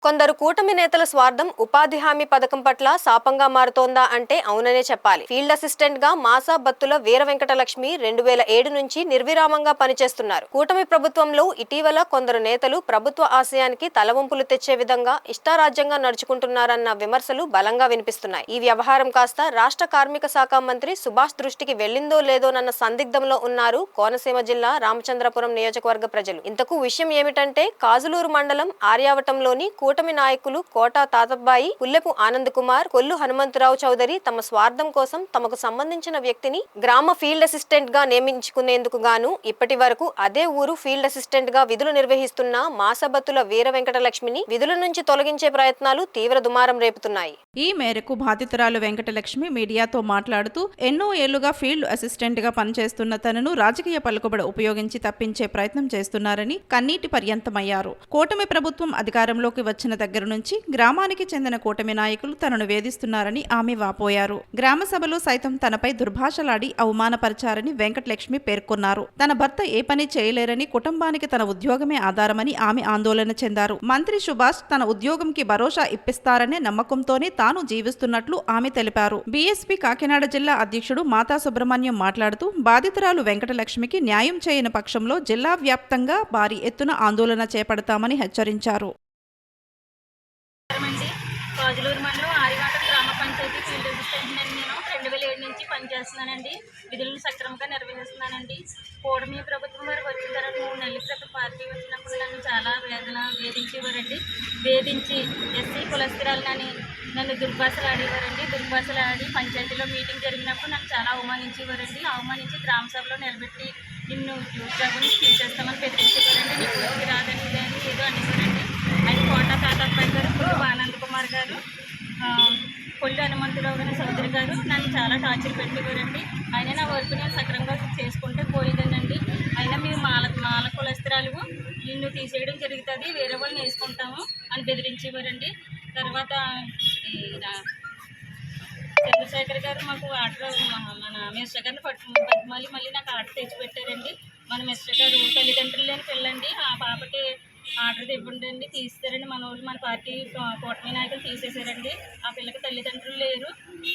కొందరు కూటమి నేతల స్వార్థం ఉపాధి హామీ పథకం పట్ల శాపంగా మారుతోందా అంటే అవుననే చెప్పాలి. ఫీల్డ్ అసిస్టెంట్ గా మాసా బత్తుల వీర వెంకటలక్ష్మి 2007 నుంచి నిర్విరామంగా పనిచేస్తున్నారు. కూటమి ప్రభుత్వంలో ఇటీవల కొందరు నేతలు ప్రభుత్వ ఆశయానికి తలవంపులు తెచ్చే విధంగా ఇష్టారాజ్యంగా నడుచుకుంటున్నారన్న విమర్శలు బలంగా వినిపిస్తున్నాయి. ఈ వ్యవహారం కాస్త రాష్ట్ర కార్మిక శాఖ మంత్రి సుభాష్ దృష్టికి వెళ్లిందో లేదోనన్న సందిగ్ధంలో ఉన్నారు కోనసీమ జిల్లా రామచంద్రపురం నియోజకవర్గ ప్రజలు. ఇంతకు విషయం ఏమిటంటే కాజులూరు మండలం ఆర్యావటంలోని కూటమి నాయకులు కోటా తాతబ్బాయి, పుల్లెపు ఆనంద్ కుమార్, కొల్లు హనుమంతరావు చౌదరి తమ స్వార్థం కోసం తమకు సంబంధించిన వ్యక్తిని గ్రామ ఫీల్డ్ అసిస్టెంట్ గా నియమించుకునేందుకు గాను ఇప్పటి వరకు అదే ఊరు ఫీల్డ్ అసిస్టెంట్ గా విధులు నిర్వహిస్తున్న మాసబత్తుల వీర వెంకటలక్ష్మిని విధుల నుంచి తొలగించే ప్రయత్నాలు తీవ్ర దుమారం రేపుతున్నాయి. ఈ మేరకు బాధితురాలు వెంకటలక్ష్మి మీడియాతో మాట్లాడుతూ ఎన్నో ఏళ్లుగా ఫీల్డ్ అసిస్టెంట్ గా పనిచేస్తున్న తనను రాజకీయ పలుకుబడి ఉపయోగించి తప్పించే ప్రయత్నం చేస్తున్నారని కన్నీటి పర్యంతమయ్యారు. కూటమి ప్రభుత్వం అధికారంలోకి వచ్చిన దగ్గర నుంచి గ్రామానికి చెందిన కూటమి నాయకులు తనను వేధిస్తున్నారని ఆమె వాపోయారు. గ్రామ సభలో సైతం తనపై దుర్భాషలాడి అవమానపరిచారని వెంకటలక్ష్మి పేర్కొన్నారు. తన భర్త ఏ పని చేయలేరని, కుటుంబానికి తన ఉద్యోగమే ఆధారమని ఆమె ఆందోళన చెందారు. మంత్రి సుభాష్ తన ఉద్యోగంకి భరోసా ఇప్పిస్తారనే నమ్మకంతోనే తాను జీవిస్తున్నట్లు ఆమె తెలిపారు. బీఎస్పీ కాకినాడ జిల్లా అధ్యక్షుడు మాతా సుబ్రహ్మణ్యం మాట్లాడుతూ బాధితురాలు వెంకటలక్ష్మికి న్యాయం చేయని పక్షంలో జిల్లా వ్యాప్తంగా భారీ ఎత్తున ఆందోళన చేపడతామని హెచ్చరించారు. కాజులూరు మండలం ఆర్యావటం గ్రామ పంచాయతీ ఫీల్డ్ అసిస్టెంట్ నేను 2007 నుంచి పనిచేస్తున్నానండి. విధులను సక్రమంగా నిర్వహిస్తున్నానండి. కూటమి ప్రభుత్వం వారు వచ్చిన తర్వాత 3 నెలల క్రితం పార్టీ వచ్చినప్పుడు నన్ను చాలా వేధించేవారండి. వేధించి ఎస్సీ కులస్త్రాలని నన్ను దుర్భాషలు ఆడేవారండి. దుర్భాషలు ఆడి పంచాయతీలో మీటింగ్ జరిగినప్పుడు నన్ను చాలా అవమానించేవారండి. అవమానించి గ్రామ సభలో నిలబెట్టి నిన్ను ఉద్యోగం తీసేస్తామని బెదిరించేవారండి. నీకు ఉద్యోగి రాదని ఇదని ఏదో అనేవారండి. ఆయన కోటా తాతబ్బాయి గారు, పుల్లెపు ఆనంద్ కుమార్ గారు, కొల్లు హనుమంతరావు గారు చౌదరి గారు నన్ను చాలా టార్చర్ పెట్టేవారండి. ఆయన నా వర్క్ నేను సక్రమంగా చేసుకుంటే పోయేదానండి. అయినా మీరు మాల కులస్త్రాలు నిన్ను తీసేయడం జరుగుతుంది, వేరే వాళ్ళని వేసుకుంటాము అని బెదిరించేవారండి. తర్వాత చంద్రశేఖర్ గారు మాకు ఆర్డర్ మన మిస్టర్ గారిని మళ్ళీ నాకు ఆర్డర్ తెచ్చిపెట్టారండి. మన మిస్టర్ గారు తల్లిదండ్రులు లేని పిల్లండి, ఆ పాపకి ఆర్డర్ ఇవ్వండి తీస్తారండి. మన వాళ్ళు మన పార్టీ కూటమి నాయకులు తీసేశారండి. ఆ పిల్లకి తల్లిదండ్రులు లేరు.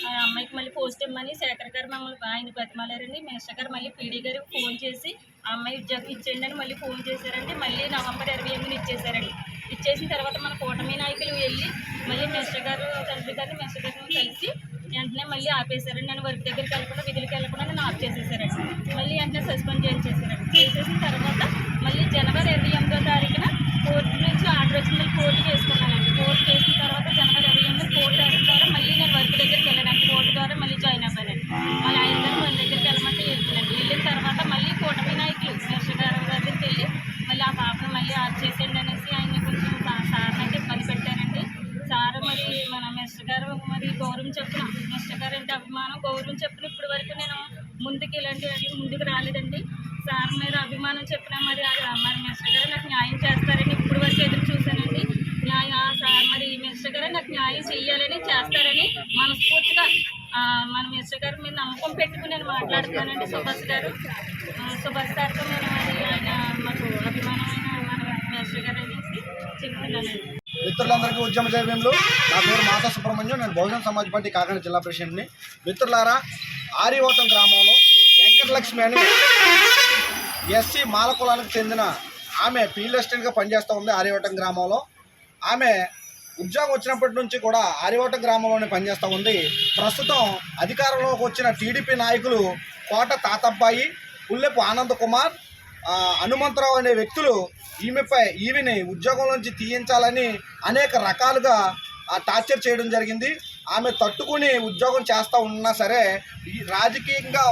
ఆ అమ్మాయికి మళ్ళీ పోస్ట్ ఇవ్వమని శేఖర్ గారు మమ్మల్ని ఆయన బతిమాలారండి. మినిస్టర్ గారు మళ్ళీ పీడీ గారికి ఫోన్ చేసి ఆ అమ్మాయి ఉద్యోగం ఇచ్చేయండి అని మళ్ళీ ఫోన్ చేశారండి. మళ్ళీ నవంబర్ 28 ఇచ్చేశారండి. ఇచ్చేసిన తర్వాత మన కూటమి నాయకులు వెళ్ళి మళ్ళీ మినిస్టర్ గారు తండ్రి గారిని మినిస్టర్ గారిని కలిసి వెంటనే మళ్ళీ ఆపేశారండి. నన్ను వర్క్ దగ్గరికి వెళ్ళకుండా విధులకు వెళ్ళకుండా నన్ను ఆఫ్ చేసేసారండి. మళ్ళీ వెంటనే సస్పెండ్ చేసేసారండి. చేసేసిన తర్వాత మళ్ళీ జనవరి 28వ తారీఖున కోర్టు నుంచి ఆర్డర్ వచ్చి మళ్ళీ కోర్టుకి వేసుకున్నానండి. కోర్టు వేసిన తర్వాత జనవరి 28 కోర్టు ఆర్డర్ ద్వారా మళ్ళీ నేను వర్క్ దగ్గరికి వెళ్ళానండి. కోర్టు ద్వారా మళ్ళీ జాయిన్ అవ్వానండి. మళ్ళీ ఆయన గారు వర్క్ దగ్గరికి వెళ్ళమంటే వెళ్తున్నాను. వెళ్ళిన తర్వాత మళ్ళీ కూటమి నాయకులు మినిస్టర్ గారి దగ్గరికి వెళ్ళి మళ్ళీ ఆ పాపను మళ్ళీ ఆఫ్ చేసేయండి అనేసి ఆయన కొంచెం సార్ అంటే ఇబ్బంది పెట్టారండి. సార్ మరి మన మినిస్టర్ గారు మరి గౌరవం చెప్పిన మినిస్టర్ గారు అంటే అభిమానం గౌరవం చెప్పిన ఇప్పటి వరకు నేను ముందుకు ఇలాంటి ముందుకు రాలేదండి. సార్ మీద అభిమానం చెప్పినా మరి మినిస్టర్ గారు నాకు న్యాయం చేస్తారని ఇప్పటి వరకు ఎదురు చూశానండి. సార్ మరి మినిస్టర్ గారు నాకు న్యాయం చేయాలని చేస్తారని మనస్ఫూర్తిగా మన మినిస్టర్ గారు మీద నమ్మకం పెట్టుకుని నేను మాట్లాడుతున్నానండి. సుభాష్ గారితో నేను మరి ఆయన మాకు అభిమానమైన మన మినిస్టర్ గారు అనేసి చెప్తున్నానండి. మిత్రులందరికీ ఉద్యమ జయభీములు. నా పేరు మాతా సుబ్రహ్మణ్యం. నేను బహుజన సమాజ్ పార్టీ కాకినాడ జిల్లా ప్రెసిడెంట్ని. మిత్రులారా, ఆర్యావటం గ్రామంలో వెంకటలక్ష్మి అని ఎస్సీ మాల కులానికి చెందిన ఆమె ఫీల్డ్ అసిస్టెంట్గా పనిచేస్తూ ఉంది ఆర్యావటం గ్రామంలో. ఆమె ఉద్యోగం వచ్చినప్పటి నుంచి కూడా ఆర్యావటం గ్రామంలోనే పనిచేస్తూ ఉంది. ప్రస్తుతం అధికారంలోకి వచ్చిన టీడీపీ నాయకులు కోట తాతబ్బాయి, పుల్లెపు ఆనంద్ కుమార్, హనుమంతరావు అనే వ్యక్తులు ఈమెని ఉద్యోగం నుంచి తీయించాలని అనేక రకాలుగా టార్చర్ చేయడం జరిగింది. ఆమె తట్టుకుని ఉద్యోగం చేస్తూ ఉన్నా సరే రాజకీయంగా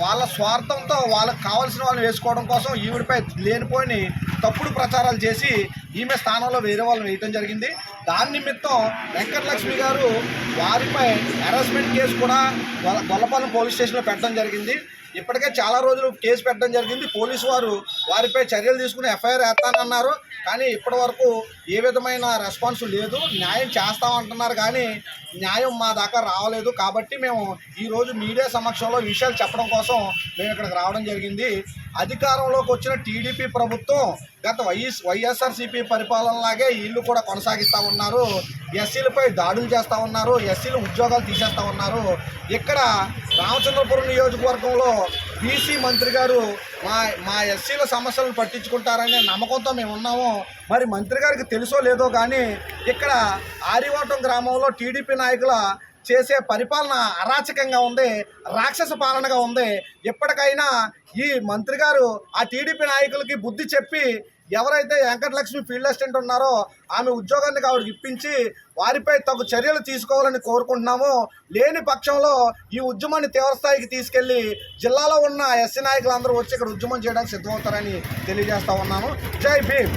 వాళ్ళ స్వార్థంతో వాళ్ళకి కావాల్సిన వాళ్ళని వేసుకోవడం కోసం ఈవిడిపై లేనిపోయిన తప్పుడు ప్రచారాలు చేసి ఈమె స్థానంలో వేరే వాళ్ళని వేయటం జరిగింది. దాని నిమిత్తం వెంకటలక్ష్మి గారు వారిపై హెరాస్మెంట్ కేసు కూడా గొల్లపాలెం పోలీస్ స్టేషన్లో పెట్టడం జరిగింది. ఇప్పటికే చాలా రోజులు కేసు పెట్టడం జరిగింది. పోలీసు వారు వారిపై చర్యలు తీసుకుని ఎఫ్ఐఆర్ వేస్తానన్నారు. కానీ ఇప్పటి వరకు ఏ విధమైన రెస్పాన్స్ లేదు. న్యాయం చేస్తామంటున్నారు కానీ న్యాయం మా దాకా రావలేదు. కాబట్టి మేము ఈరోజు మీడియా సమక్షంలో విషయాలు చెప్పడం కోసం మేము ఇక్కడికి రావడం జరిగింది. అధికారంలోకి వచ్చిన టీడీపీ ప్రభుత్వం గత వైఎస్ఆర్సీపీ పరిపాలనలాగే వీళ్ళు కూడా కొనసాగిస్తూ ఉన్నారు. ఎస్సీలపై దాడులు చేస్తూ ఉన్నారు, ఎస్సీలు ఉద్యోగాలు తీసేస్తూ ఉన్నారు. ఇక్కడ రామచంద్రపురం నియోజకవర్గంలో బీసీ మంత్రి గారు మా ఎస్సీల సమస్యలను పట్టించుకుంటారనే నమ్మకంతో మేము ఉన్నాము. మరి మంత్రి గారికి తెలుసో లేదో కానీ ఇక్కడ ఆరివాటం గ్రామంలో టీడీపీ నాయకుల చేసే పరిపాలన అరాచకంగా ఉంది, రాక్షస పాలనగా ఉంది. ఎప్పటికైనా ఈ మంత్రి గారు ఆ టీడీపీ నాయకులకి బుద్ధి చెప్పి ఎవరైతే వెంకటలక్ష్మి ఫీల్డ్ అసిస్టెంట్ ఉన్నారో ఆమె ఉద్యోగాన్ని ఆవిడకి ఇప్పించి వారిపై తగు చర్యలు తీసుకోవాలని కోరుకుంటున్నాము. లేని పక్షంలో ఈ ఉద్యమాన్ని తీవ్రస్థాయికి తీసుకెళ్లి జిల్లాలో ఉన్న ఎస్సీ నాయకులందరూ వచ్చి ఇక్కడ ఉద్యమం చేయడానికి సిద్ధమవుతారని తెలియజేస్తా ఉన్నాను. జై భీమ్.